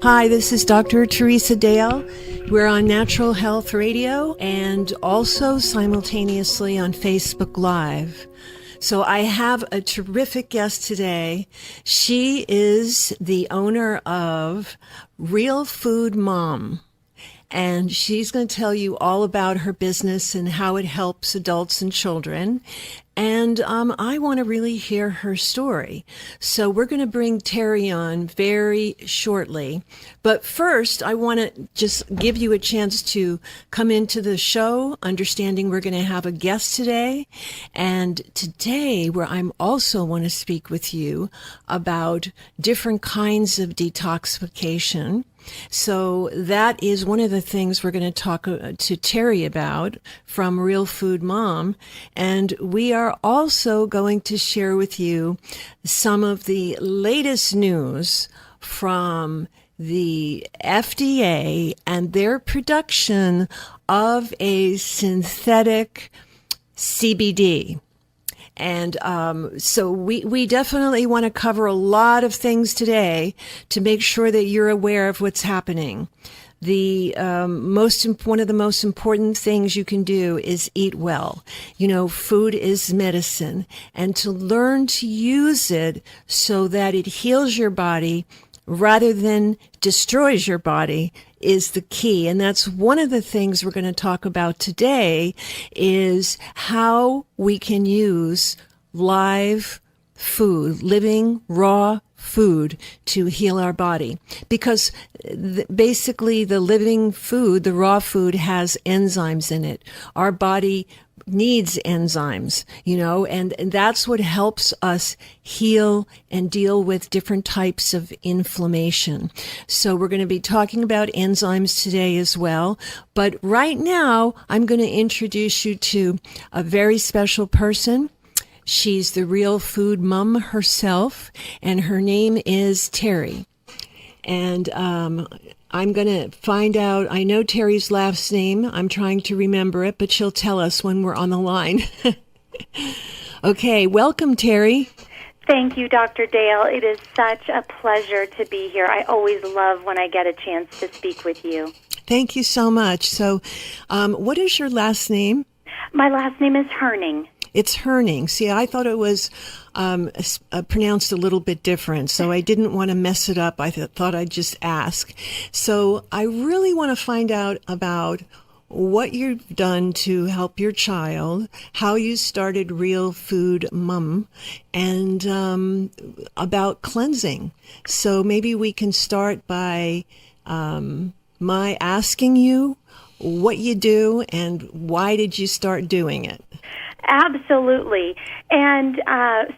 Hi, this is Dr. Teresa Dale. We're on Natural Health Radio and also simultaneously on Facebook Live. So I have a terrific guest today. She is the owner of Real Food Mom. And she's going to tell you all about her business and how it helps adults and children. And I want to really hear her story. So we're going to bring Terry on very shortly. But first, I want to just give you a chance to come into the show, understanding we're going to have a guest today. And today, where I'm also want to speak with you about different kinds of detoxification. So that is one of the things we're going to talk to Terry about from Real Food Mom. And we are also going to share with you some of the latest news from the FDA and their production of a synthetic CBD. And so we definitely want to cover a lot of things today to make sure that you're aware of what's happening. The one of the most important things you can do is eat well. You know, food is medicine, and to learn to use it so that it heals your body rather than destroys your body is the key. And that's one of the things we're going to talk about today is how we can use live food, living, raw food to heal our body. Because basically the living food, the raw food, has enzymes in it. Our body needs enzymes, you know, and that's what helps us heal and deal with different types of inflammation. So we're going to be talking about enzymes today as well. But right now, I'm going to introduce you to a very special person. She's the Real Food Mom herself, and her name is Terry. And I'm going to find out, I know Terry's last name. I'm trying to remember it, but she'll tell us when we're on the line. Okay, welcome, Terry. Thank you, Dr. Dale. It is such a pleasure to be here. I always love when I get a chance to speak with you. Thank you so much. So, what is your last name? My last name is Herning. It's Herning. See, I thought it was pronounced a little bit different, so I didn't want to mess it up. I thought I'd just ask. So I really want to find out about what you've done to help your child, how you started Real Food Mom, and about cleansing. So maybe we can start by my asking you what you do and why did you start doing it? Absolutely. And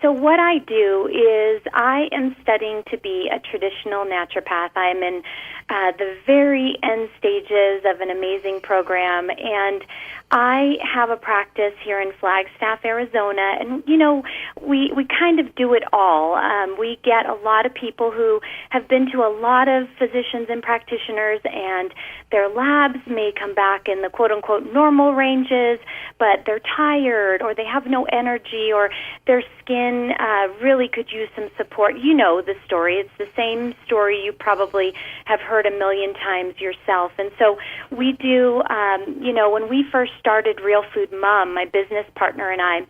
so what I do is I am studying to be a traditional naturopath. I am in the very end stages of an amazing program, and I have a practice here in Flagstaff, Arizona, and, you know, we kind of do it all. We get a lot of people who have been to a lot of physicians and practitioners, and their labs may come back in the quote-unquote normal ranges, but they're tired, or they have no energy, or their skin really could use some support. You know the story. It's the same story you probably have heard a million times yourself. And so we do, you know, when we first started Real Food Mom, my business partner and I,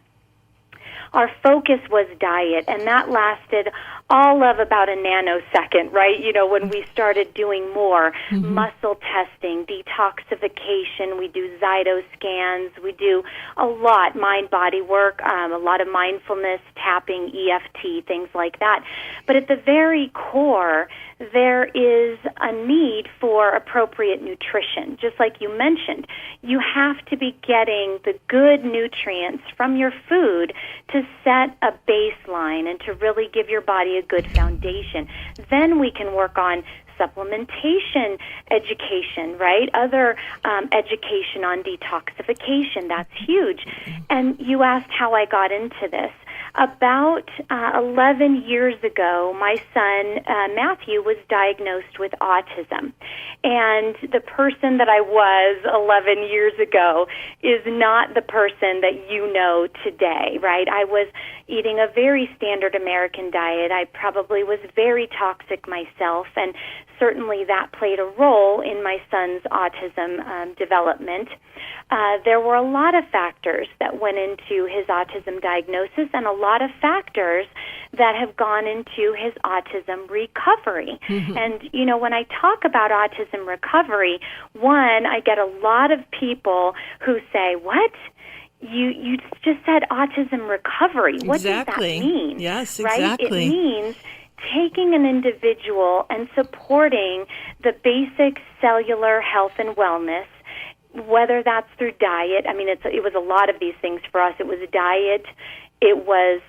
our focus was diet, and that lasted all of about a nanosecond, right? You know, when we started doing more muscle testing, detoxification, we do Zyto scans, we do a lot, mind-body work, a lot of mindfulness, tapping, EFT, things like that. But at the very core, there is a need for appropriate nutrition. Just like you mentioned, you have to be getting the good nutrients from your food to set a baseline and to really give your body a good foundation. Then we can work on supplementation education, right? Other education on detoxification, that's huge. And you asked how I got into this. about 11 years ago, my son, Matthew, was diagnosed with autism. And the person that I was 11 years ago is not the person that you know today, right? I was eating a very standard American diet. I probably was very toxic myself, and certainly that played a role in my son's autism development. There were a lot of factors that went into his autism diagnosis and a lot of factors that have gone into his autism recovery. Mm-hmm. And, you know, when I talk about autism recovery, one, I get a lot of people who say, what? You just said autism recovery. What does that mean? Yes, right? exactly. It means taking an individual and supporting the basic cellular health and wellness, whether that's through diet. I mean, it was a lot of these things for us. It was diet. It was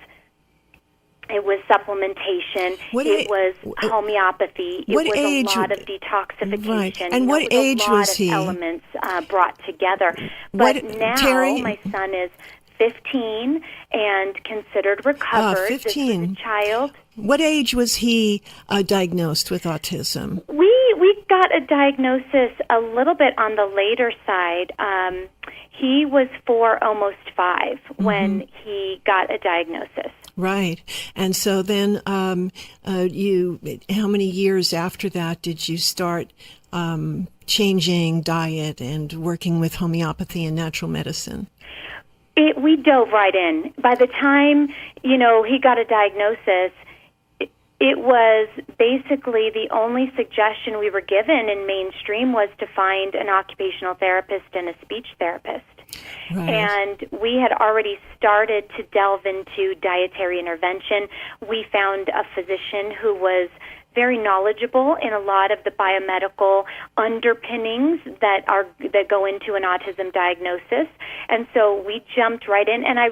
supplementation. It was homeopaphy. It was a lot of detoxification. Right. And what age was he? A lot of elements brought together. But now Terry? My son is 15 and considered recovered. 15. This was a child. What age was he diagnosed with autism? We got a diagnosis a little bit on the later side. He was 4, almost 5 when he got a diagnosis. Right. And so then how many years after that did you start changing diet and working with homeopathy and natural medicine? We dove right in. By the time, he got a diagnosis, it was basically the only suggestion we were given in mainstream was to find an occupational therapist and a speech therapist. Right. And we had already started to delve into dietary intervention. We found a physician who was very knowledgeable in a lot of the biomedical underpinnings that go into an autism diagnosis. And so we jumped right in, and I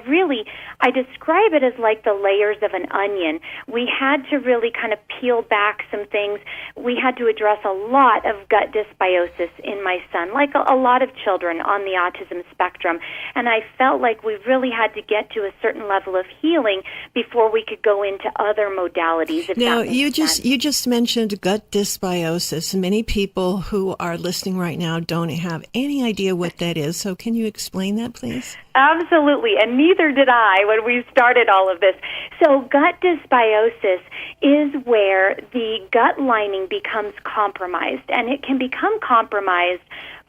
describe it as like the layers of an onion. We had to really kind of peel back some things. We had to address a lot of gut dysbiosis in my son, like a lot of children on the autism spectrum. And I felt like we really had to get to a certain level of healing before we could go into other modalities. Now, you just mentioned gut dysbiosis. Many people who are listening right now don't have any idea what that is. So can you explain that, please? Absolutely, and neither did I when we started all of this. So gut dysbiosis is where the gut lining becomes compromised, and it can become compromised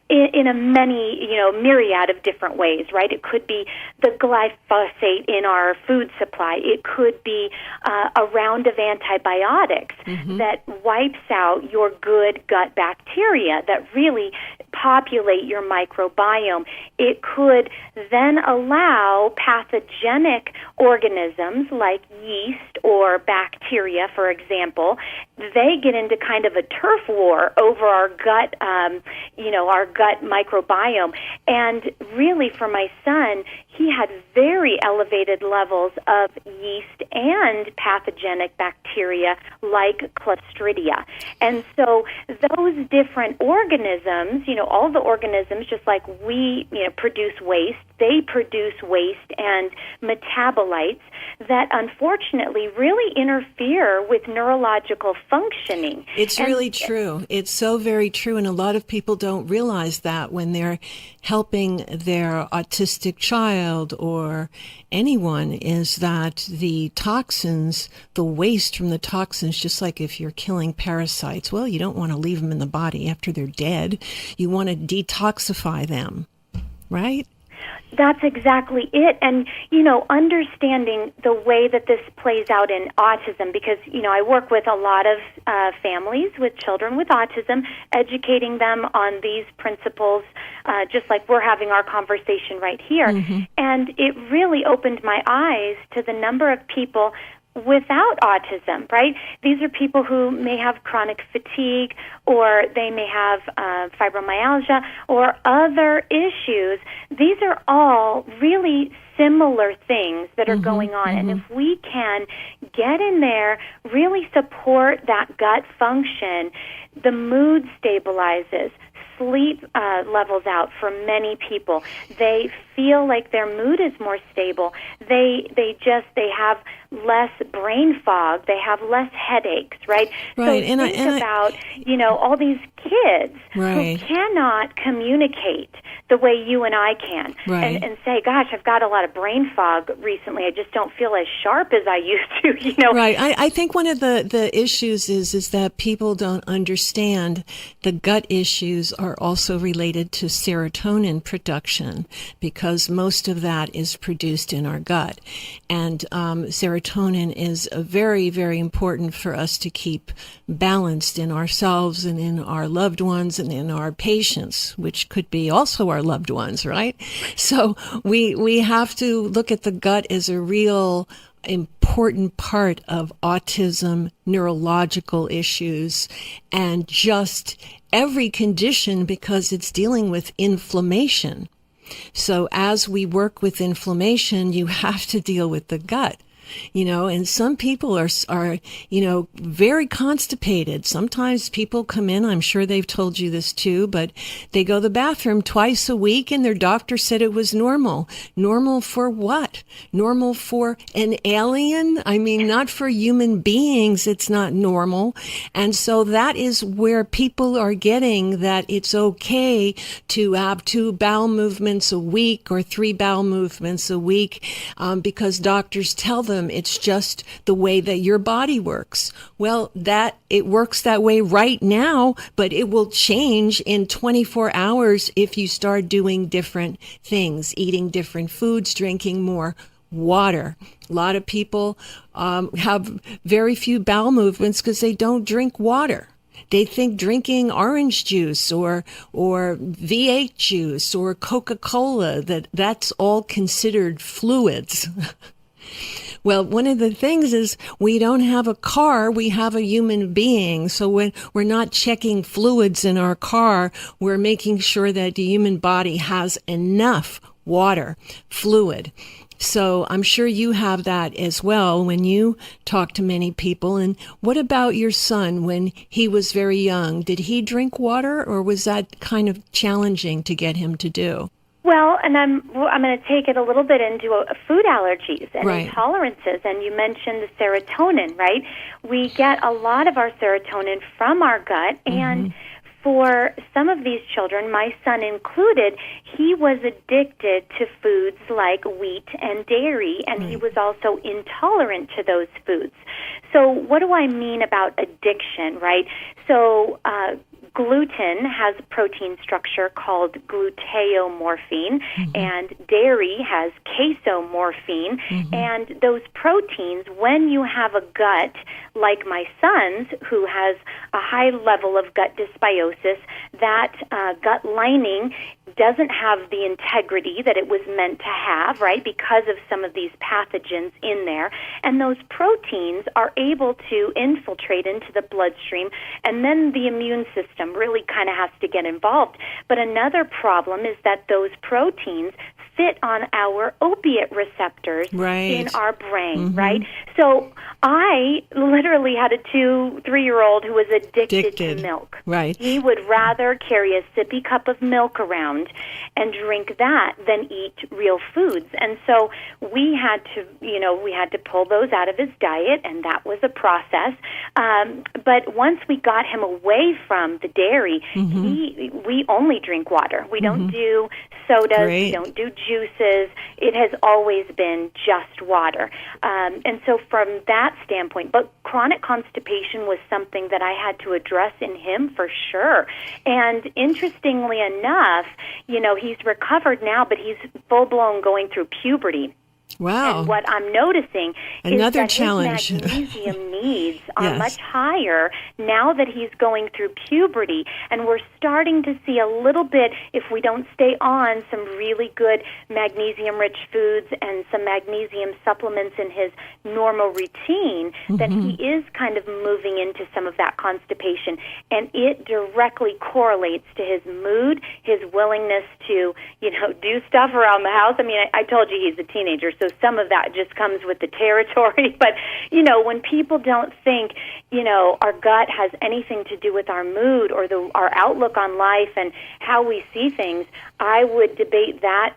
in a myriad of different ways, right? It could be the glyphosate in our food supply. It could be a round of antibiotics that wipes out your good gut bacteria that really populate your microbiome. It could then allow pathogenic organisms like yeast or bacteria, for example. They get into kind of a turf war over our gut, our gut microbiome. And really, for my son, he had very elevated levels of yeast and pathogenic bacteria like Clostridia. And so those different organisms, all the organisms, just like we produce waste, they produce waste and metabolites that unfortunately really interfere with neurological functioning. It's really true. It's so very true, and a lot of people don't realize that when they're helping their autistic child or anyone, is that the toxins, the waste from the toxins, just like if you're killing parasites, well, you don't want to leave them in the body after they're dead. You want to detoxify them, right? That's exactly it. And, understanding the way that this plays out in autism, because, I work with a lot of families with children with autism, educating them on these principles, just like we're having our conversation right here. Mm-hmm. And it really opened my eyes to the number of people without autism, right? These are people who may have chronic fatigue, or they may have fibromyalgia or other issues. These are all really similar things that are going on. And if we can get in there, really support that gut function, the mood stabilizes, sleep levels out for many people. They feel like their mood is more stable. They have less brain fog. They have less headaches, right? Right. So think about, all these kids right. who cannot communicate the way you and I can, right. and say, gosh, I've got a lot of brain fog recently. I just don't feel as sharp as I used to, Right. I think one of the issues is that people don't understand the gut issues are also related to serotonin production, because most of that is produced in our gut. And serotonin is very, very important for us to keep balanced in ourselves and in our loved ones and in our patients, which could be also our loved ones, right? So we have to look at the gut as a real important part of autism, neurological issues, and just every condition, because it's dealing with inflammation. So as we work with inflammation, you have to deal with the gut. And some people are very constipated. Sometimes people come in, I'm sure they've told you this too, but they go to the bathroom twice a week and their doctor said it was normal. Normal for what? Normal for an alien? I mean, not for human beings. It's not normal. And so that is where people are getting that it's okay to have 2 bowel movements a week or 3 bowel movements a week, because doctors tell them it's just the way that your body works. Well, that it works that way right now, but it will change in 24 hours if you start doing different things, eating different foods, drinking more water. A lot of people have very few bowel movements because they don't drink water. They think drinking orange juice or V8 juice or Coca-Cola, that's all considered fluids. Well, one of the things is we don't have a car, we have a human being. So when we're not checking fluids in our car, we're making sure that the human body has enough water, fluid. So I'm sure you have that as well when you talk to many people. And what about your son when he was very young? Did he drink water, or was that kind of challenging to get him to do? Well, and I'm going to take it a little bit into food allergies and right. intolerances. And you mentioned the serotonin, right? We get a lot of our serotonin from our gut, and for some of these children, my son included, he was addicted to foods like wheat and dairy, and he was also intolerant to those foods. So what do I mean about addiction, right? So gluten has a protein structure called gluteomorphine, and dairy has casomorphine, and those proteins, when you have a gut like my son's, who has a high level of gut dysbiosis, that gut lining doesn't have the integrity that it was meant to have, right, because of some of these pathogens in there. And those proteins are able to infiltrate into the bloodstream, and then the immune system really kind of has to get involved. But another problem is that those proteins sit on our opiate receptors in our brain, right? So I literally had a 2-3-year-old who was addicted to milk. Right. He would rather carry a sippy cup of milk around and drink that than eat real foods. And so we had to pull those out of his diet, and that was a process. But once we got him away from the dairy, we only drink water. We don't do sodas. We don't do juices. It has always been just water. And so from that standpoint, but chronic constipation was something that I had to address in him for sure. And interestingly enough, he's recovered now, but he's full-blown going through puberty. Wow. And what I'm noticing Another is that challenge. his magnesium needs are much higher now that he's going through puberty. And we're starting to see a little bit, if we don't stay on some really good magnesium-rich foods and some magnesium supplements in his normal routine, that he is kind of moving into some of that constipation. And it directly correlates to his mood, his willingness to, do stuff around the house. I mean, I told you he's a teenager, so so some of that just comes with the territory. But, when people don't think, our gut has anything to do with our mood or our outlook on life and how we see things, I would debate that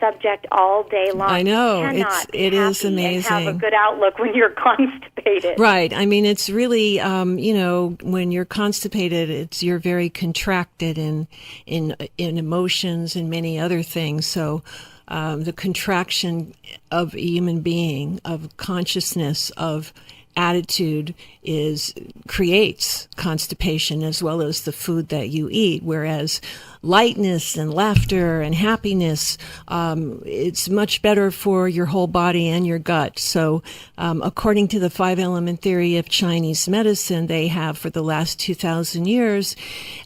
subject all day long. I know. It is amazing. And have a good outlook when you're constipated. Right. I mean, it's really, when you're constipated, you're very contracted in emotions and many other things. So the contraction of a human being, of consciousness, of attitude creates constipation as well as the food that you eat, whereas lightness and laughter and happiness, it's much better for your whole body and your gut. So according to the 5-element theory of Chinese medicine, they have for the last 2,000 years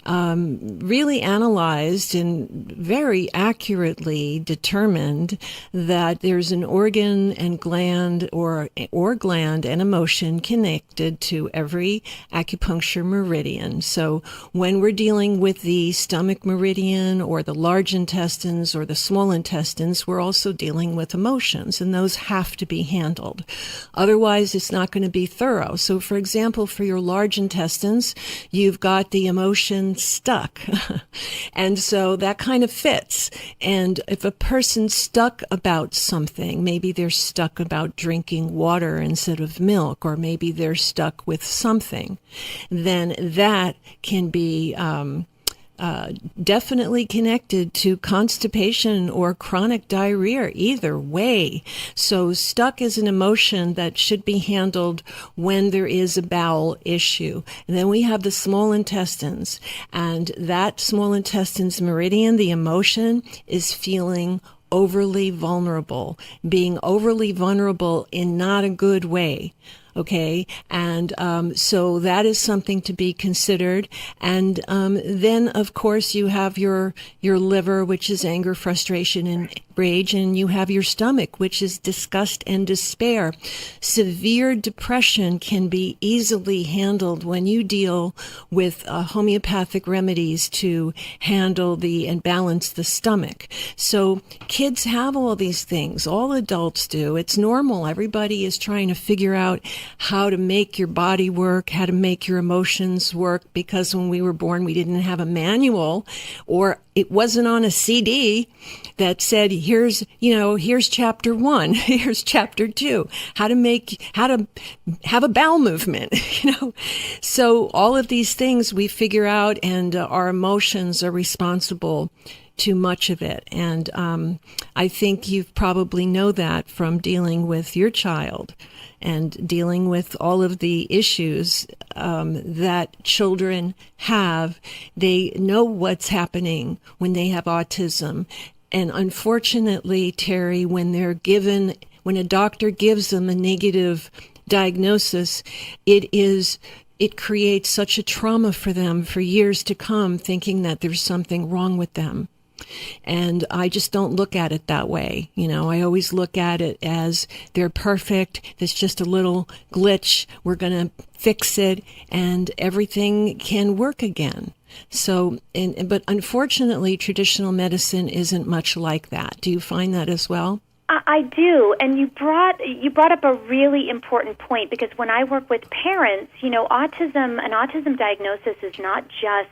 really analyzed and very accurately determined that there's an organ and gland or gland and emotion connected to every acupuncture meridian. So when we're dealing with the stomach meridian or the large intestines or the small intestines, we're also dealing with emotions, and those have to be handled. Otherwise, it's not going to be thorough. So, for example, for your large intestines, you've got the emotion stuck. And so that kind of fits. And if a person's stuck about something, maybe they're stuck about drinking water instead of milk, or maybe they're stuck with something, then that can be definitely connected to constipation or chronic diarrhea, either way. So stuck is an emotion that should be handled when there is a bowel issue. And then we have the small intestines, and that small intestines meridian, the emotion is feeling overly vulnerable, being overly vulnerable in not a good way. Okay, and so that is something to be considered. And then, of course, you have your liver, which is anger, frustration, and rage, and you have your stomach, which is disgust and despair. Severe depression can be easily handled when you deal with homeopathic remedies to handle and balance the stomach. So kids have all these things. All adults do. It's normal. Everybody is trying to figure out how to make your body work, how to make your emotions work, because when we were born, we didn't have a manual, or it wasn't on a CD that said, here's chapter 1, here's chapter 2, how to have a bowel movement, So all of these things we figure out, and our emotions are responsible to much of it. And I think you probably know that from dealing with your child and dealing with all of the issues that children have. They know what's happening when they have autism. And unfortunately, Terry, when a doctor gives them a negative diagnosis, it creates such a trauma for them for years to come, thinking that there's something wrong with them. And I just don't look at it that way. I always look at it as they're perfect. There's just a little glitch. We're going to fix it and everything can work again. So, but unfortunately, traditional medicine isn't much like that. Do you find that as well? I do, and you brought up a really important point, because when I work with parents, an autism diagnosis is not just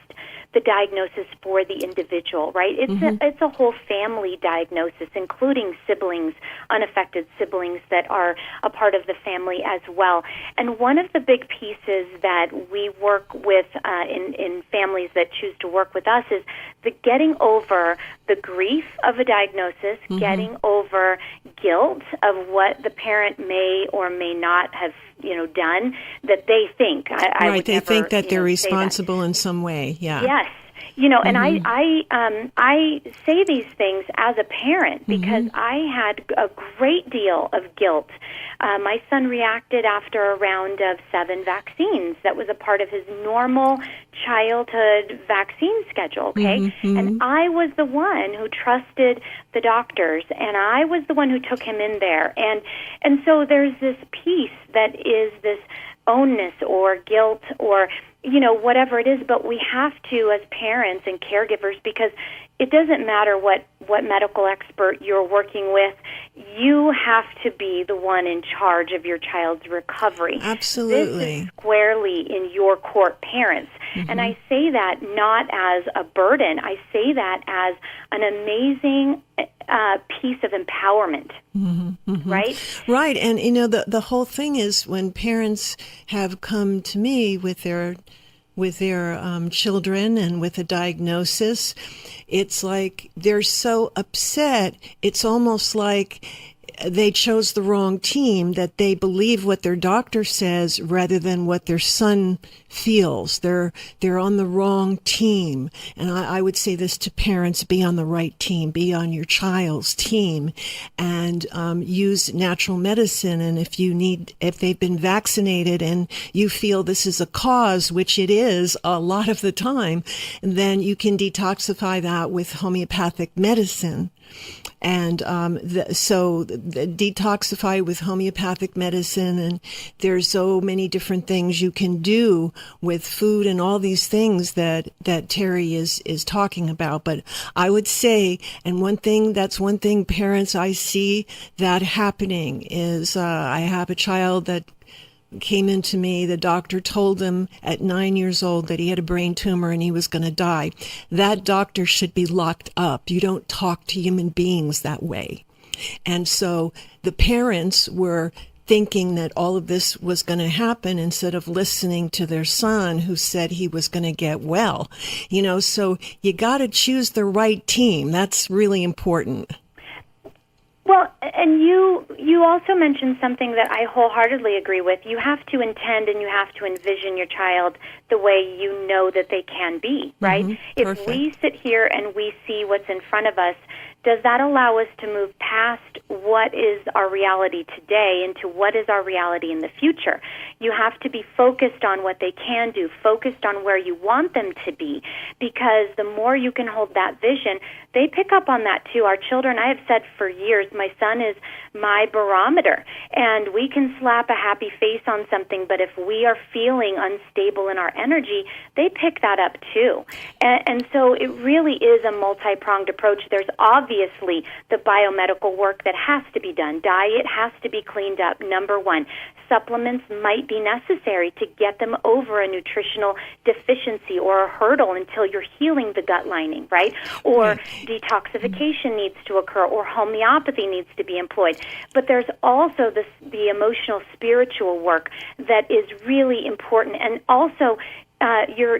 the diagnosis for the individual, right? It's a whole family diagnosis, including siblings, unaffected siblings that are a part of the family as well. And one of the big pieces that we work with in families that choose to work with us is the getting over the grief of a diagnosis, getting over guilt of what the parent may or may not have done that they think. They think that they're responsible in some way. Yeah. Yes. And I say these things as a parent because I had a great deal of guilt. My son reacted after a round of 7 vaccines. That was a part of his normal childhood vaccine schedule, okay? And I was the one who trusted the doctors, and I was the one who took him in there. And so there's this piece that is this ownness or guilt or whatever it is, but we have to, as parents and caregivers, because it doesn't matter what medical expert you're working with, you have to be the one in charge of your child's recovery. Absolutely. This is squarely in your court, parents. And I say that not as a burden. I say that as an amazing piece of empowerment, right? Right. And, the whole thing is when parents have come to me with their children and with a diagnosis, it's like they're so upset. It's almost like they chose the wrong team, that they believe what their doctor says rather than what their son feels. They're on the wrong team. And I would say this to parents: be on the right team, be on your child's team, and use natural medicine. And if they've been vaccinated and you feel this is a cause, which it is a lot of the time, then you can detoxify that with homeopathic medicine. And so detoxify with homeopathic medicine, and there's so many different things you can do with food and all these things that Terry is talking about. But I would say, and one thing parents, I see that happening is I have a child that came into me. The doctor told him at 9 years old that he had a brain tumor and he was going to die. That doctor should be locked up. You don't talk to human beings that way. And so the parents were thinking that all of this was going to happen instead of listening to their son who said he was going to get well. So you got to choose the right team. That's really important. Well, and you also mentioned something that I wholeheartedly agree with. You have to intend and you have to envision your child the way you know that they can be, right? If we sit here and we see what's in front of us, does that allow us to move past what is our reality today into what is our reality in the future? You have to be focused on what they can do, focused on where you want them to be, because the more you can hold that vision, they pick up on that too. Our children, I have said for years, my son is my barometer, and we can slap a happy face on something, but if we are feeling unstable in our energy, they pick that up too. And so it really is a multi-pronged approach. There's obviously the biomedical work that has to be done. Diet has to be cleaned up, number one. Supplements might be necessary to get them over a nutritional deficiency or a hurdle until you're healing the gut lining, right? Or detoxification needs to occur, or homeopathy needs to be employed. But there's also the emotional, spiritual work that is really important, and also your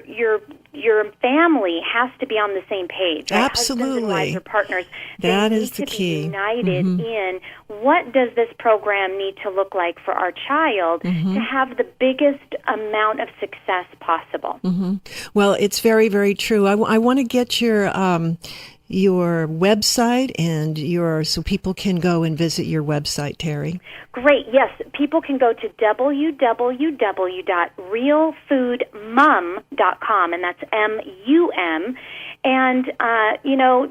family has to be on the same page. Right? Absolutely. Husbands and wives or partners. That is the key. Be united in what does this program need to look like for our child to have the biggest amount of success possible. Well, it's very, very true. I want to get your website and so people can go and visit your website, Terry. Great. Yes, people can go to www.realfoodmum.com, and that's MUM. And,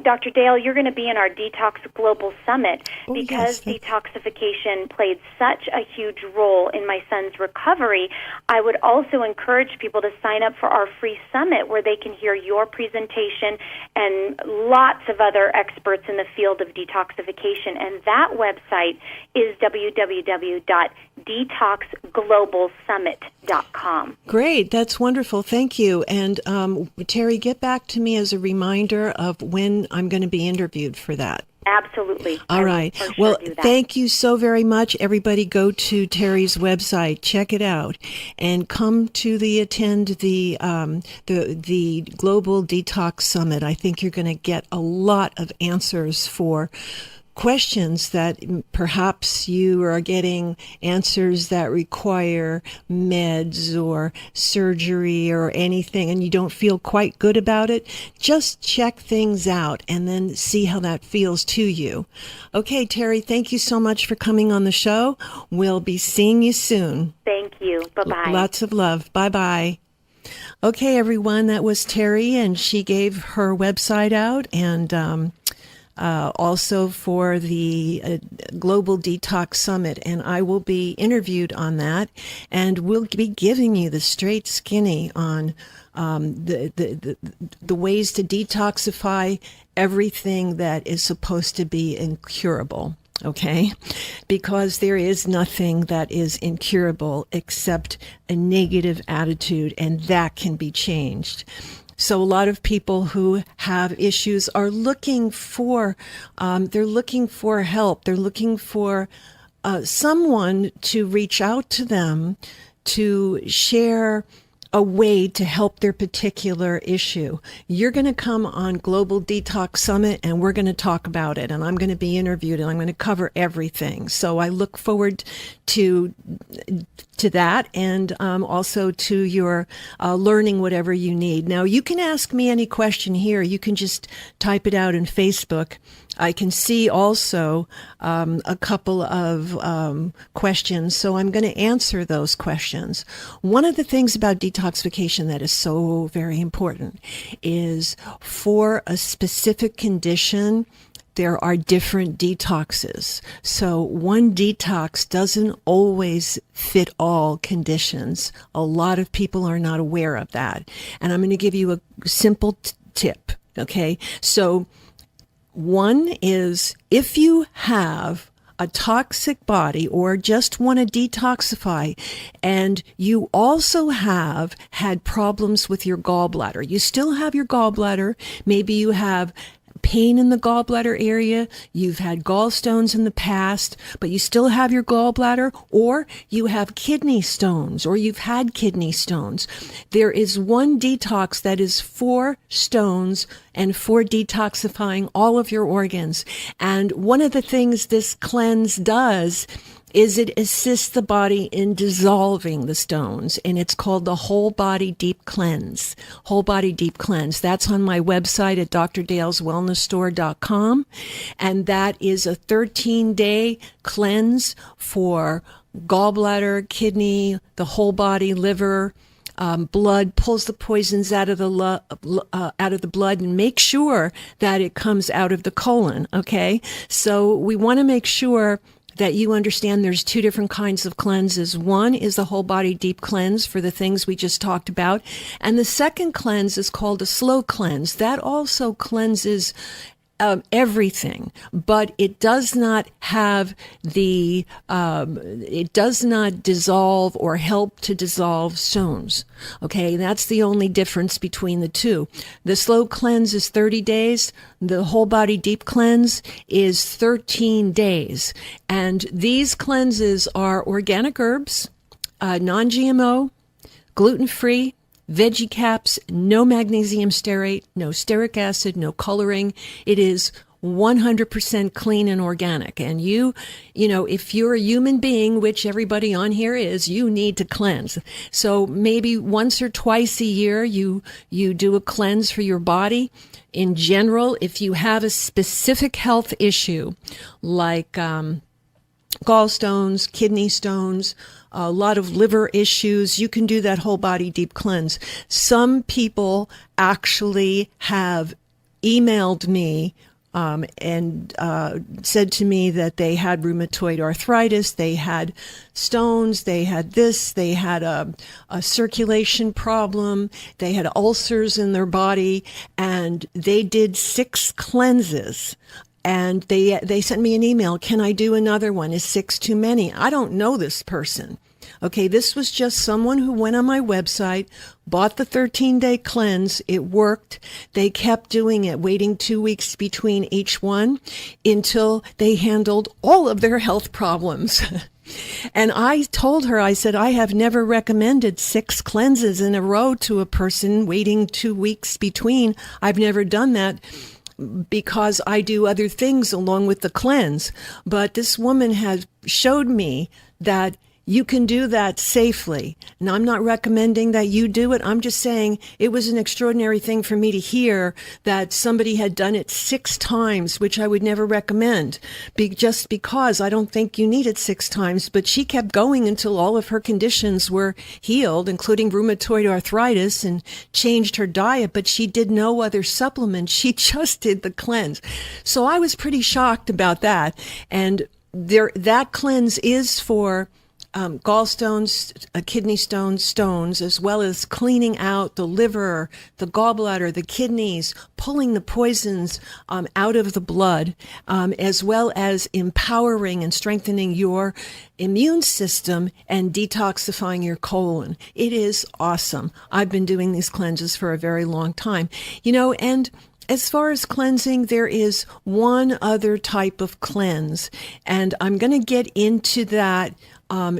Dr. Dale, you're going to be in our Detox Global Summit because detoxification played such a huge role in my son's recovery. I would also encourage people to sign up for our free summit where they can hear your presentation and lots of other experts in the field of detoxification. And that website is www.detoxglobalsummit.com. Great. That's wonderful. Thank you. And Terry, get back to me as a reminder of when I'm going to be interviewed for that. Absolutely. All right. Well, thank you so very much. Everybody go to Terry's website, check it out, and come to attend the Global Detox Summit. I think you're going to get a lot of answers for questions that perhaps you are getting answers that require meds or surgery or anything and you don't feel quite good about it. Just check things out and then see how that feels to you. Okay, Terry, thank you so much for coming on the show. We'll be seeing you soon. Thank you. Bye-bye. Lots of love. Bye-bye. Okay, everyone, that was Terry, and she gave her website out, and also for the Global Detox Summit, and I will be interviewed on that, and we'll be giving you the straight skinny on the ways to detoxify everything that is supposed to be incurable. Okay, because there is nothing that is incurable except a negative attitude, and that can be changed. So a lot of people who have issues are looking for, they're looking for help. They're looking for someone to reach out to them to share a way to help their particular issue. You're going to come on Global Detox Summit, and we're going to talk about it, and I'm going to be interviewed, and I'm going to cover everything. So I look forward to that, and also to your learning whatever you need. Now, you can ask me any question here. You can just type it out in Facebook. I can see also a couple of questions, so I'm going to answer those questions. One of the things about detoxification that is so very important is for a specific condition, there are different detoxes. So one detox doesn't always fit all conditions. A lot of people are not aware of that. And I'm going to give you a simple tip, okay? So one is, if you have a toxic body or just want to detoxify, and you also have had problems with your gallbladder, you still have your gallbladder, maybe you have pain in the gallbladder area, you've had gallstones in the past, but you still have your gallbladder, or you have kidney stones, or you've had kidney stones. There is one detox that is for stones and for detoxifying all of your organs. And one of the things this cleanse does is it assists the body in dissolving the stones, and it's called the Whole Body Deep Cleanse. Whole Body Deep Cleanse. That's on my website at drdaleswellnessstore.com, and that is a 13-day cleanse for gallbladder, kidney, the whole body, liver, blood, pulls the poisons out of the blood, and make sure that it comes out of the colon. Okay, so we want to make sure that you understand there's two different kinds of cleanses. One is the whole body deep cleanse for the things we just talked about. And the second cleanse is called a slow cleanse. That also cleanses everything, but it does not have it does not dissolve or help to dissolve stones. Okay, that's the only difference between the two. The slow cleanse is 30 days. The whole body deep cleanse is 13 days. And these cleanses are organic herbs, non-GMO, gluten-free, veggie caps, no magnesium stearate, no stearic acid, no coloring. It is 100% clean and organic. And you know, if you're a human being, which everybody on here is, you need to cleanse. So maybe once or twice a year, you do a cleanse for your body. In general, if you have a specific health issue like gallstones, kidney stones, a lot of liver issues, you can do that whole body deep cleanse. Some people actually have emailed me and said to me that they had rheumatoid arthritis, they had stones, they had this, they had a circulation problem, they had ulcers in their body, and they did 6 cleanses. And they sent me an email. Can I do another one? Is 6 too many? I don't know this person. Okay, this was just someone who went on my website, bought the 13-day cleanse. It worked. They kept doing it, waiting 2 weeks between each one until they handled all of their health problems. And I told her, I said, I have never recommended 6 cleanses in a row to a person, waiting 2 weeks between. I've never done that, because I do other things along with the cleanse. But this woman has showed me that You can do that safely. And I'm not recommending that you do it. I'm just saying it was an extraordinary thing for me to hear that somebody had done it 6 times, which I would never recommend, just because I don't think you need it 6 times. But she kept going until all of her conditions were healed, including rheumatoid arthritis, and changed her diet. But she did no other supplements. She just did the cleanse. So I was pretty shocked about that. And that cleanse is for gallstones, kidney stones, as well as cleaning out the liver, the gallbladder, the kidneys, pulling the poisons out of the blood, as well as empowering and strengthening your immune system and detoxifying your colon. It is awesome. I've been doing these cleanses for a very long time. And as far as cleansing, there is one other type of cleanse, and I'm going to get into that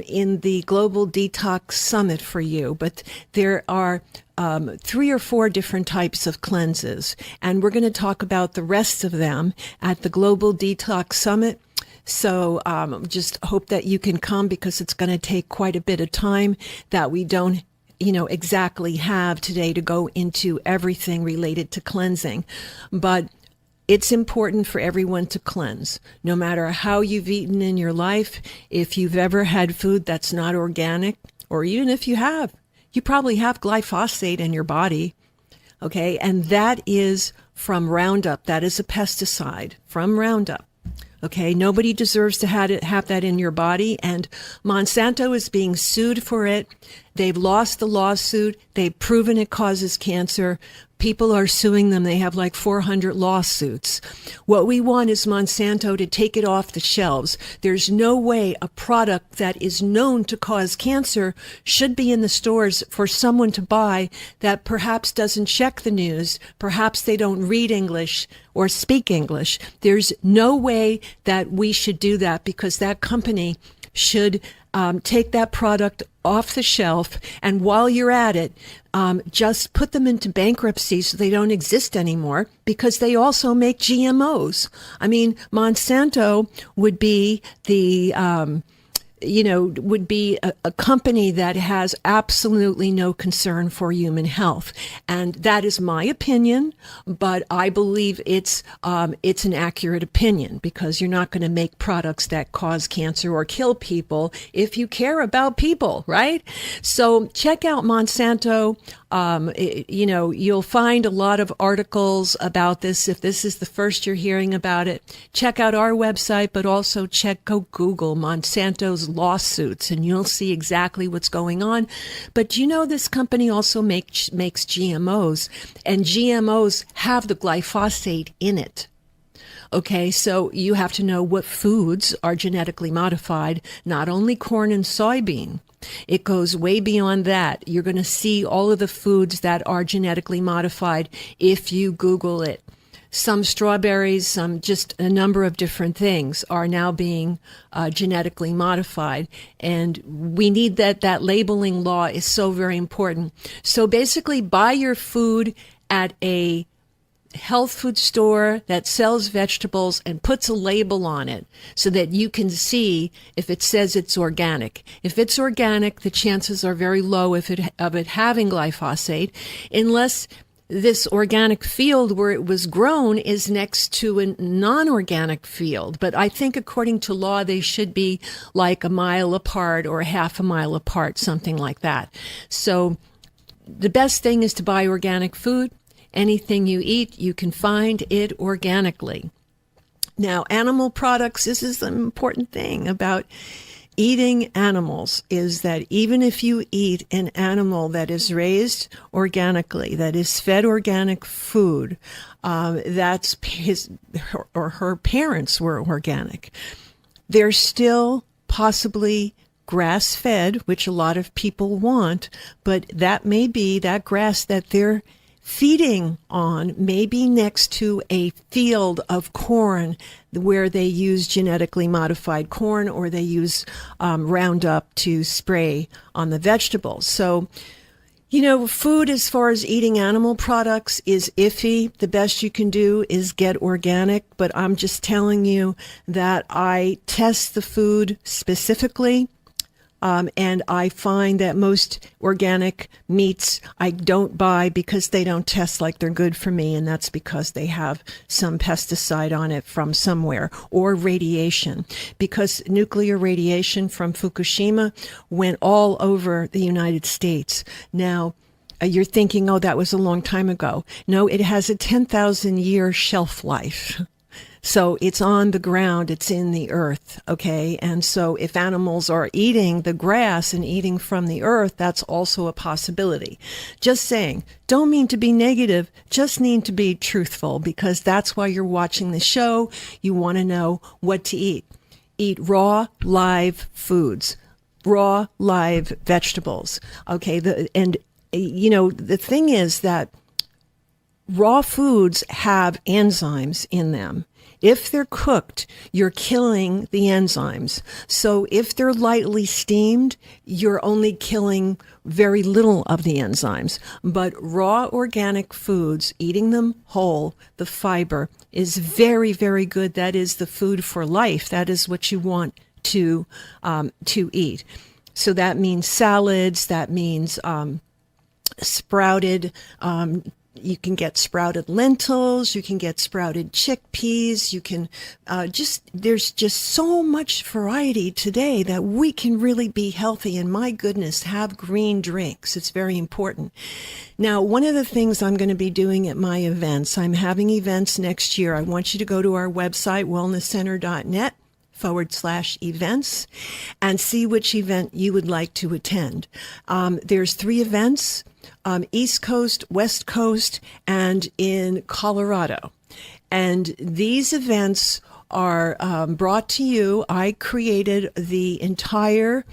in the Global Detox Summit for you. But there are 3 or 4 different types of cleanses, and we're going to talk about the rest of them at the Global Detox Summit. So just hope that you can come, because it's going to take quite a bit of time that we don't exactly have today to go into everything related to cleansing. But it's important for everyone to cleanse, no matter how you've eaten in your life. If you've ever had food that's not organic, or even if you have, you probably have glyphosate in your body. Okay. And that is from Roundup. That is a pesticide from Roundup. Okay, nobody deserves to have that in your body, and Monsanto is being sued for it. They've lost the lawsuit. They've proven it causes cancer. People are suing them. They have like 400 lawsuits. What we want is Monsanto to take it off the shelves. There's no way a product that is known to cause cancer should be in the stores for someone to buy that perhaps doesn't check the news, perhaps they don't read English or speak English. There's no way that we should do that, because that company should take that product off the shelf, and while you're at it, just put them into bankruptcy so they don't exist anymore, because they also make GMOs. I mean, Monsanto would be would be a company that has absolutely no concern for human health. And that is my opinion, but I believe it's an accurate opinion, because you're not going to make products that cause cancer or kill people if you care about people, right? So check out Monsanto. You'll find a lot of articles about this. If this is the first you're hearing about it, check out our website, but also go Google Monsanto's lawsuits, and you'll see exactly what's going on. But this company also makes GMOs, and GMOs have the glyphosate in it. Okay, so you have to know what foods are genetically modified, not only corn and soybean. It goes way beyond that. You're going to see all of the foods that are genetically modified if you Google it. Some strawberries, just a number of different things are now being genetically modified. And we need that labeling law is so very important. So basically, buy your food at a health food store that sells vegetables and puts a label on it so that you can see if it says it's organic. If it's organic, the chances are very low of it having glyphosate, unless this organic field where it was grown is next to a non-organic field. But I think according to law, they should be like a mile apart or a half a mile apart, something like that. So the best thing is to buy organic food. Anything you eat, you can find it organically. Now, animal products, this is an important thing about eating animals, is that even if you eat an animal that is raised organically, that is fed organic food, that's his or her parents were organic, they're still possibly grass-fed, which a lot of people want, but that may be that grass that they're feeding on maybe next to a field of corn where they use genetically modified corn, or they use Roundup to spray on the vegetables. So, food as far as eating animal products is iffy. The best you can do is get organic, but I'm just telling you that I test the food specifically. And I find that most organic meats I don't buy because they don't test like they're good for me, and that's because they have some pesticide on it from somewhere, or radiation, because nuclear radiation from Fukushima went all over the United States. Now, you're thinking, oh, that was a long time ago. No, it has a 10,000 year shelf life. So it's on the ground, it's in the earth, okay? And so if animals are eating the grass and eating from the earth, that's also a possibility. Just saying, don't mean to be negative, just need to be truthful, because that's why you're watching the show. You want to know what to eat. Eat raw, live foods, raw, live vegetables, okay? The thing is that raw foods have enzymes in them. If they're cooked, you're killing the enzymes. So if they're lightly steamed, you're only killing very little of the enzymes. But raw organic foods, eating them whole, the fiber, is very, very good. That is the food for life. That is what you want to eat. So that means salads, that means sprouted, you can get sprouted lentils, you can get sprouted chickpeas, you can there's just so much variety today that we can really be healthy. And my goodness, have green drinks. It's very important. Now, one of the things I'm going to be doing at my events, I'm having events next year. I want you to go to our website, wellnesscenter.net/events, and see which event you would like to attend. There's 3 events. East Coast, West Coast, and in Colorado. And these events are brought to you. I created the entire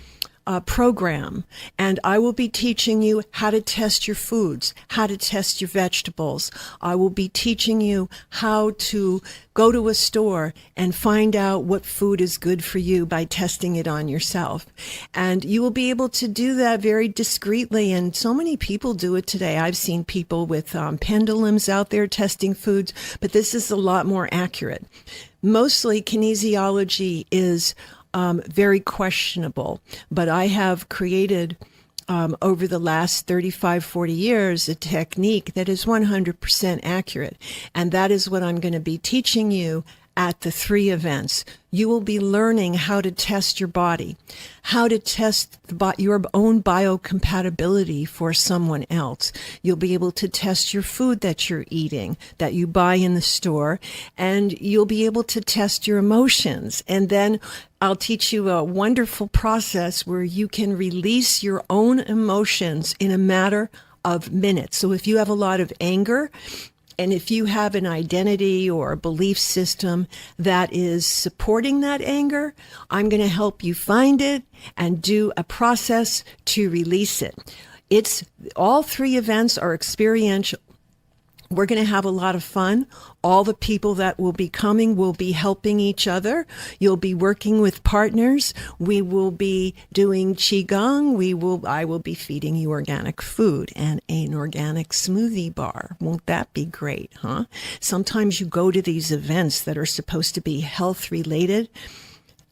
program, and I will be teaching you how to test your foods, how to test your vegetables. I will be teaching you how to go to a store and find out what food is good for you by testing it on yourself. And you will be able to do that very discreetly, and so many people do it today. I've seen people with pendulums out there testing foods, but this is a lot more accurate. Mostly kinesiology is very questionable, but I have created over the last 35, 40 years a technique that is 100% accurate. And that is what I'm going to be teaching you at the 3 events. You will be learning how to test your body, how to test your own biocompatibility for someone else. You'll be able to test your food that you're eating, that you buy in the store, and you'll be able to test your emotions. And then I'll teach you a wonderful process where you can release your own emotions in a matter of minutes. So if you have a lot of anger, and if you have an identity or a belief system that is supporting that anger, I'm going to help you find it and do a process to release it. All 3 events are experiential. We're going to have a lot of fun. All the people that will be coming will be helping each other. You'll be working with partners. We will be doing Qigong. I will be feeding you organic food and an organic smoothie bar. Won't that be great, huh? Sometimes you go to these events that are supposed to be health related,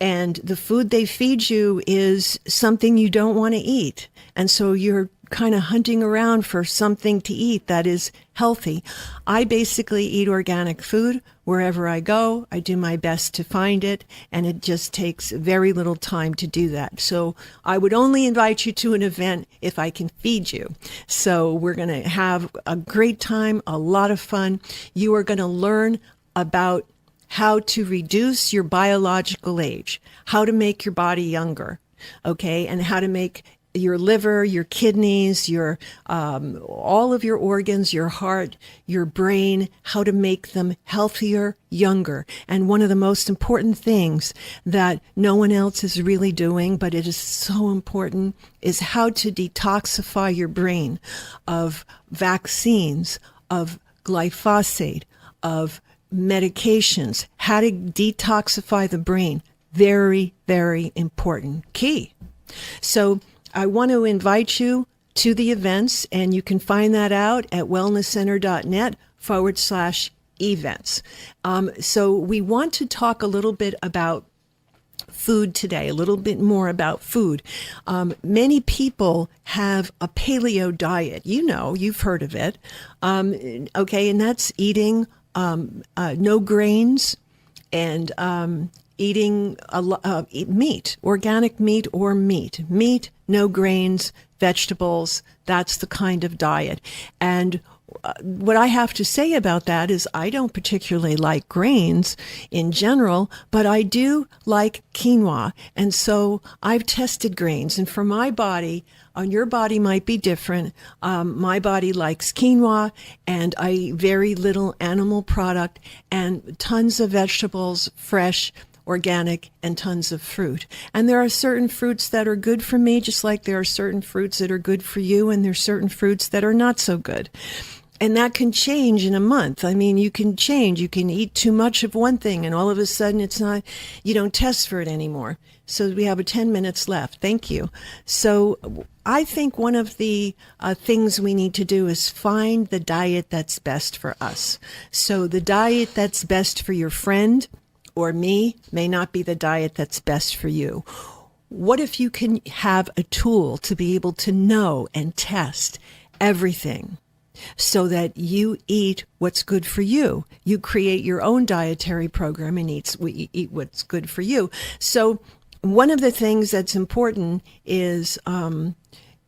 and the food they feed you is something you don't want to eat. And so you're kind of hunting around for something to eat that is healthy. I basically eat organic food wherever I go. I do my best to find it, and it just takes very little time to do that. So I would only invite you to an event if I can feed you. So we're going to have a great time, a lot of fun. You are going to learn about how to reduce your biological age, how to make your body younger, okay, and how to make your liver, your kidneys, your all of your organs, your heart, your brain, how to make them healthier, younger. And one of the most important things that no one else is really doing, but it is so important, is how to detoxify your brain of vaccines, of glyphosate, of medications, how to detoxify the brain. Very, very important key. So I want to invite you to the events, and you can find that out at wellnesscenter.net/events. So we want to talk a little bit about food today, a little bit more about food. Many people have a paleo diet. You've heard of it. Okay, and that's eating no grains and eating meat, organic meat or meat, no grains, vegetables. That's the kind of diet. And what I have to say about that is I don't particularly like grains in general, but I do like quinoa. And so I've tested grains. And for my body, your body might be different. My body likes quinoa, and I eat very little animal product and tons of vegetables, fresh, organic, and tons of fruit. And there are certain fruits that are good for me, just like there are certain fruits that are good for you, and there's certain fruits that are not so good. And that can change in a month. I mean, you can change. You can eat too much of one thing, and all of a sudden you don't test for it anymore. So we have 10 minutes left. Thank you. So I think one of the things we need to do is find the diet that's best for us. So the diet that's best for your friend or me may not be the diet that's best for you. What if you can have a tool to be able to know and test everything, so that you eat what's good for you? You create your own dietary program and eat what's good for you. So one of the things that's important is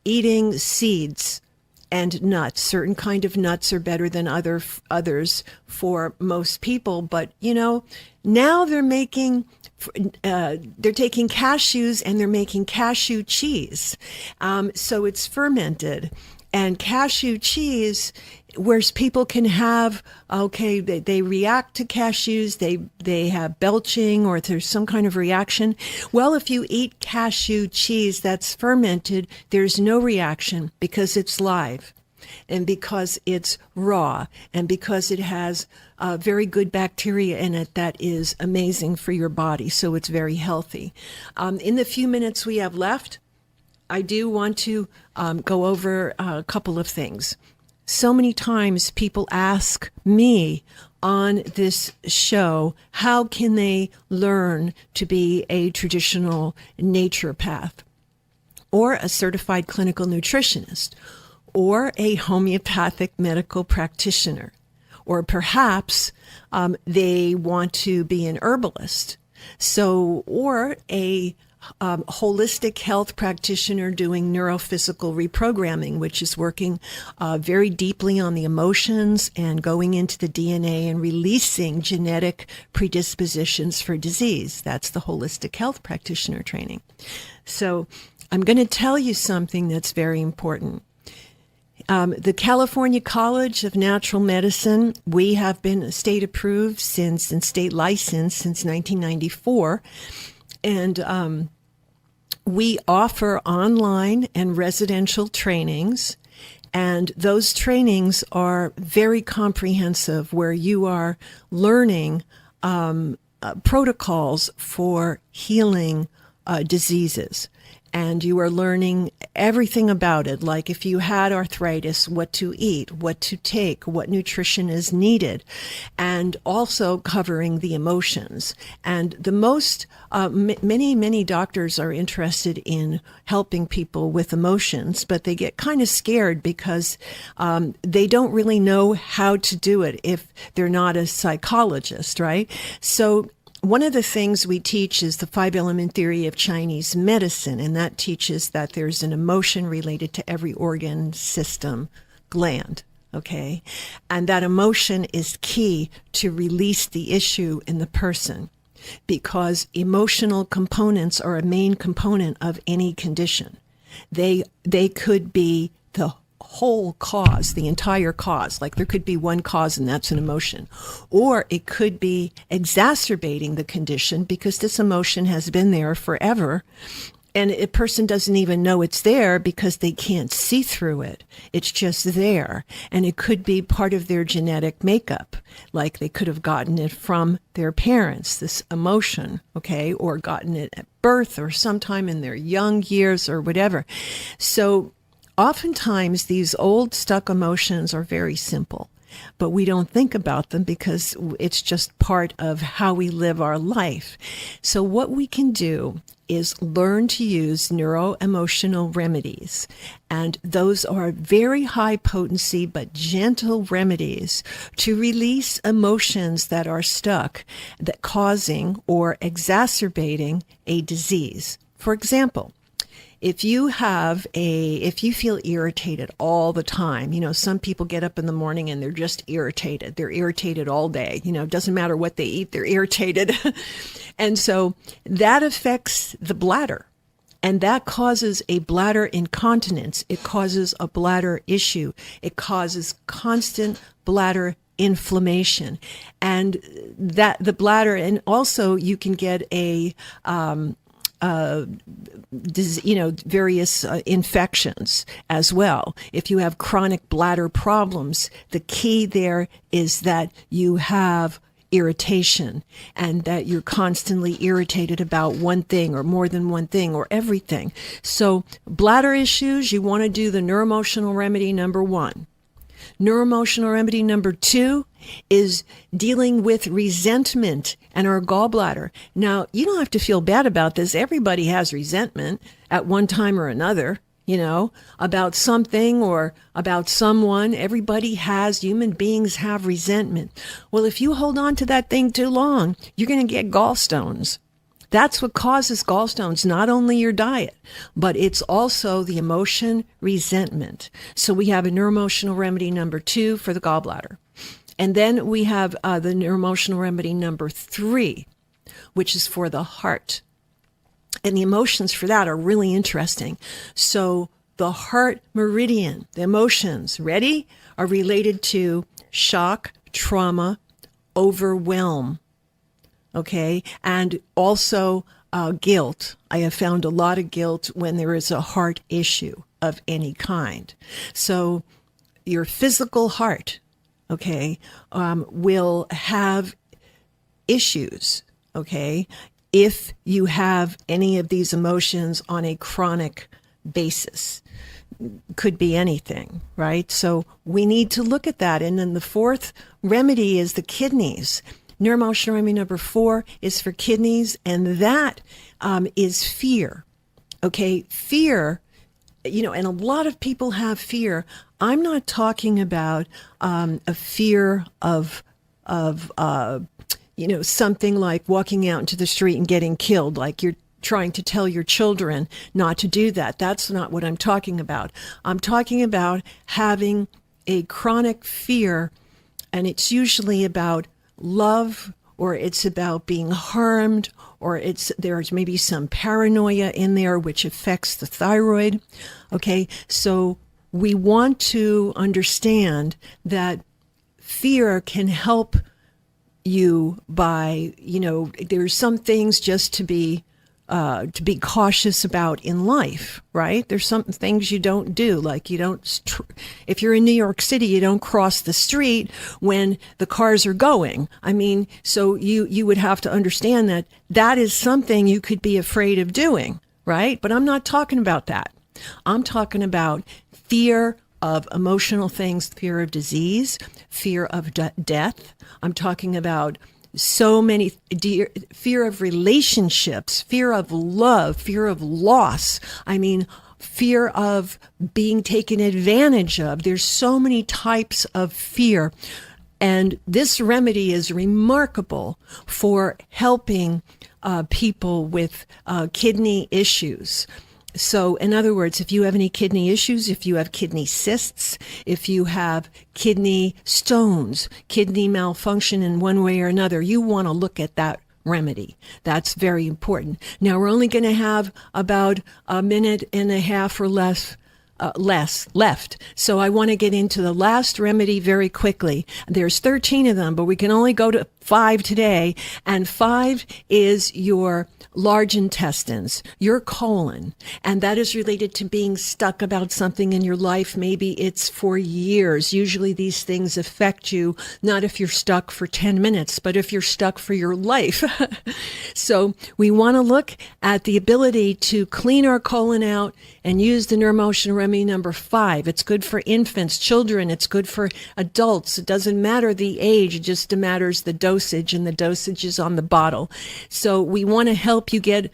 eating seeds and nuts. Certain kind of nuts are better than others for most people. But, now they're taking cashews and they're making cashew cheese. So it's fermented. And cashew cheese, where people can have, they react to cashews, they have belching, or there's some kind of reaction. Well, if you eat cashew cheese that's fermented, there's no reaction because it's live and because it's raw and because it has very good bacteria in it that is amazing for your body. So it's very healthy. In the few minutes we have left, I do want to go over a couple of things. So many times people ask me on this show, how can they learn to be a traditional naturopath or a certified clinical nutritionist or a homeopathic medical practitioner? Or perhaps they want to be an herbalist. Or a holistic health practitioner doing neurophysical reprogramming, which is working very deeply on the emotions and going into the DNA and releasing genetic predispositions for disease. That's the holistic health practitioner training. So I'm going to tell you something that's very important. The California College of Natural Medicine, we have been state approved and state licensed since 1994. And we offer online and residential trainings, and those trainings are very comprehensive, where you are learning protocols for healing diseases. And you are learning everything about it, like if you had arthritis, what to eat, what to take, what nutrition is needed, and also covering the emotions. And the most, many doctors are interested in helping people with emotions, but they get kind of scared because they don't really know how to do it if they're not a psychologist, right? So one of the things we teach is the 5-element theory of Chinese medicine, and that teaches that there's an emotion related to every organ, system, gland, okay? And that emotion is key to release the issue in the person, because emotional components are a main component of any condition. They could be the whole cause, the entire cause. Like there could be one cause and that's an emotion. Or it could be exacerbating the condition because this emotion has been there forever and a person doesn't even know it's there because they can't see through it. It's just there. And it could be part of their genetic makeup. Like they could have gotten it from their parents, this emotion, okay, or gotten it at birth or sometime in their young years or whatever. So oftentimes, these old stuck emotions are very simple. but we don't think about them because it's just part of how we live our life. So what we can do is learn to use neuro-emotional remedies. And those are very high potency but gentle remedies to release emotions that are stuck, that causing or exacerbating a disease. For example, if you feel irritated all the time, some people get up in the morning and they're just irritated. They're irritated all day. It doesn't matter what they eat, they're irritated. And so that affects the bladder. And that causes a bladder incontinence. It causes a bladder issue. It causes constant bladder inflammation. And that the bladder, and also you can get various infections as well. If you have chronic bladder problems, the key there is that you have irritation and that you're constantly irritated about one thing or more than one thing or everything. So bladder issues, you want to do the neuroemotional remedy number 1. Neuroemotional remedy number 2 is dealing with resentment and our gallbladder. Now, you don't have to feel bad about this. Everybody has resentment at one time or another, about something or about someone. Human beings have resentment. Well, if you hold on to that thing too long, you're going to get gallstones. That's what causes gallstones, not only your diet, but it's also the emotion resentment. So we have a neuroemotional remedy number 2 for the gallbladder. And then we have the neuroemotional remedy number 3, which is for the heart. And the emotions for that are really interesting. So the heart meridian, the emotions, ready, are related to shock, trauma, overwhelm. Okay, and also guilt. I have found a lot of guilt when there is a heart issue of any kind. So your physical heart, will have issues, if you have any of these emotions on a chronic basis. Could be anything, right? So we need to look at that. And then the 4th remedy is the kidneys. Neuroemotional remedy number 4 is for kidneys, and that is fear. Fear, and a lot of people have fear. I'm not talking about a fear of something like walking out into the street and getting killed, like you're trying to tell your children not to do that. That's not what I'm talking about. I'm talking about having a chronic fear, and it's usually about love, or it's about being harmed, or there's maybe some paranoia in there which affects the thyroid. So we want to understand that fear can help you by, there's some things just to be cautious about in life, right? There's some things you don't do, like if you're in New York City, you don't cross the street when the cars are going. So you would have to understand that is something you could be afraid of doing, right? But I'm not talking about that. I'm talking about fear of emotional things, fear of disease, fear of death. I'm talking about so many fear of relationships, fear of love, fear of loss. Fear of being taken advantage of. There's so many types of fear. And this remedy is remarkable for helping people with kidney issues. So in other words, if you have any kidney issues, if you have kidney cysts, if you have kidney stones, kidney malfunction in one way or another, you want to look at that remedy. That's very important. Now we're only going to have about a minute and a half or less left. So I want to get into the last remedy very quickly. There's 13 of them, but we can only go to 5 today. And 5 is your large intestines, your colon. And that is related to being stuck about something in your life. Maybe it's for years. Usually these things affect you, not if you're stuck for 10 minutes, but if you're stuck for your life. So we want to look at the ability to clean our colon out and use the neuroemotional remedy Deuteronomy number 5. It's good for infants, children. It's good for adults. It doesn't matter the age. It just matters the dosage, and the dosage is on the bottle. So we want to help you get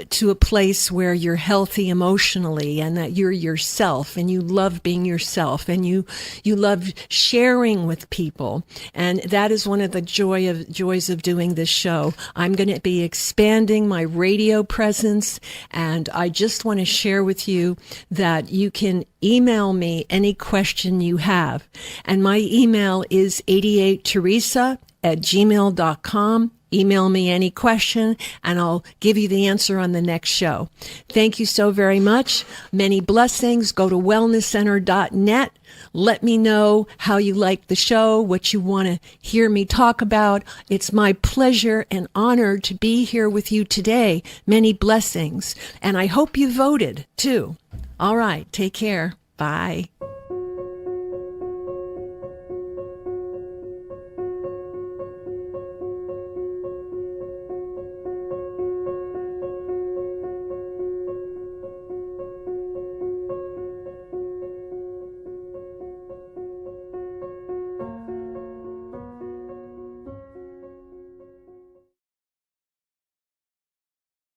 to a place where you're healthy emotionally, and that you're yourself, and you love being yourself, and you love sharing with people. And that is one of the joys of doing this show. I'm going to be expanding my radio presence, and I just want to share with you that you can email me any question you have. And my email is 88teresa@gmail.com. Email me any question, and I'll give you the answer on the next show. Thank you so very much. Many blessings. Go to wellnesscenter.net. Let me know how you like the show, what you want to hear me talk about. It's my pleasure and honor to be here with you today. Many blessings. And I hope you voted, too. All right. Take care. Bye.